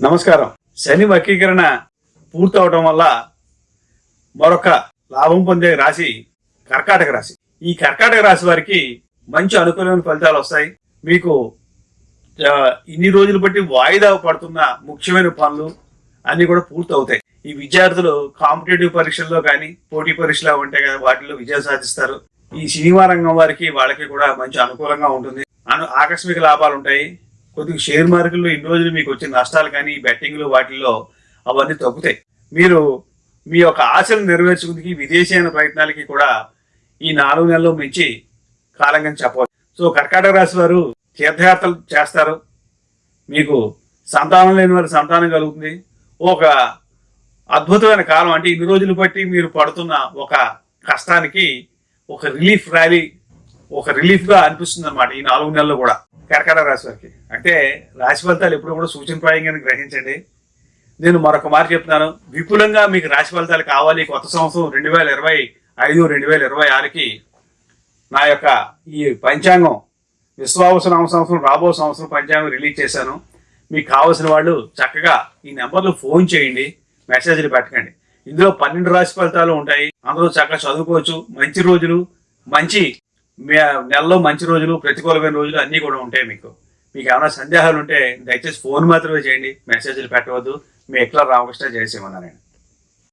నమస్కారం. శని వక్రీకరణ పూర్తవడం వల్ల మరొక లాభం పొందే రాశి కర్కాటక రాశి. ఈ కర్కాటక రాశి వారికి మంచి అనుకూలమైన ఫలితాలు వస్తాయి. మీకు ఇన్ని రోజులు బట్టి వాయిదా పడుతున్న ముఖ్యమైన పనులు అన్ని కూడా పూర్తి అవుతాయి. ఈ విద్యార్థులు కాంపిటేటివ్ పరీక్షల్లో కానీ పోటీ పరీక్షలు ఉంటాయి కదా, వాటిలో విజయం సాధిస్తారు. ఈ సినిమా రంగం వారికి వాళ్ళకి కూడా మంచి అనుకూలంగా ఉంటుంది. ఆకస్మిక లాభాలు ఉంటాయి. కొద్దిగా షేర్ మార్కెట్లో ఇన్ని రోజులు మీకు వచ్చిన నష్టాలు కానీ బెట్టింగ్లు వాటిల్లో అవన్నీ తగ్గుతాయి. మీరు మీ యొక్క ఆశలు నెరవేర్చుకుందికి విదేశీయాన ప్రయత్నాలకి కూడా ఈ 4 నెలల్లో మించి కాలంగా చెప్పవచ్చు. సో కర్కాటక రాశి వారు తీర్థయాత్రలు చేస్తారు. మీకు సంతానం లేని వారి సంతానం కలుగుతుంది. ఒక అద్భుతమైన కాలం, అంటే ఇన్ని రోజులు బట్టి మీరు పడుతున్న ఒక కష్టానికి ఒక రిలీఫ్గా అనిపిస్తుంది అన్నమాట ఈ 4 నెలలు కూడా కర్కాటక రాశి వారికి. అంటే రాశి ఫలితాలు ఎప్పుడు కూడా సూచనప్రాయంగా గ్రహించండి. నేను మరొక మాట చెప్తున్నాను, విపులంగా మీకు రాశి ఫలితాలు కావాలి కొత్త సంవత్సరం 2025-2026కి నా యొక్క ఈ పంచాంగం విశ్వావస నామ సంవత్సరం రాబో సంవత్సరం పంచాంగం రిలీజ్ చేశాను. మీకు కావాల్సిన వాళ్ళు చక్కగా ఈ నెంబర్లో ఫోన్ చేయండి, మెసేజ్లు పెట్టకండి. ఇందులో 12 రాశి ఫలితాలు ఉంటాయి. అందరూ చక్కగా చదువుకోవచ్చు. మంచి రోజులు, మంచి నెలలో మంచి రోజులు, ప్రతికూలమైన రోజులు అన్నీ కూడా ఉంటాయి. మీకు ఏమైనా సందేహాలు ఉంటే దయచేసి ఫోన్ మాత్రమే చేయండి, మెసేజ్లు పెట్టవద్దు. మీ ఎట్లా రామకృష్ణ జయసింహ.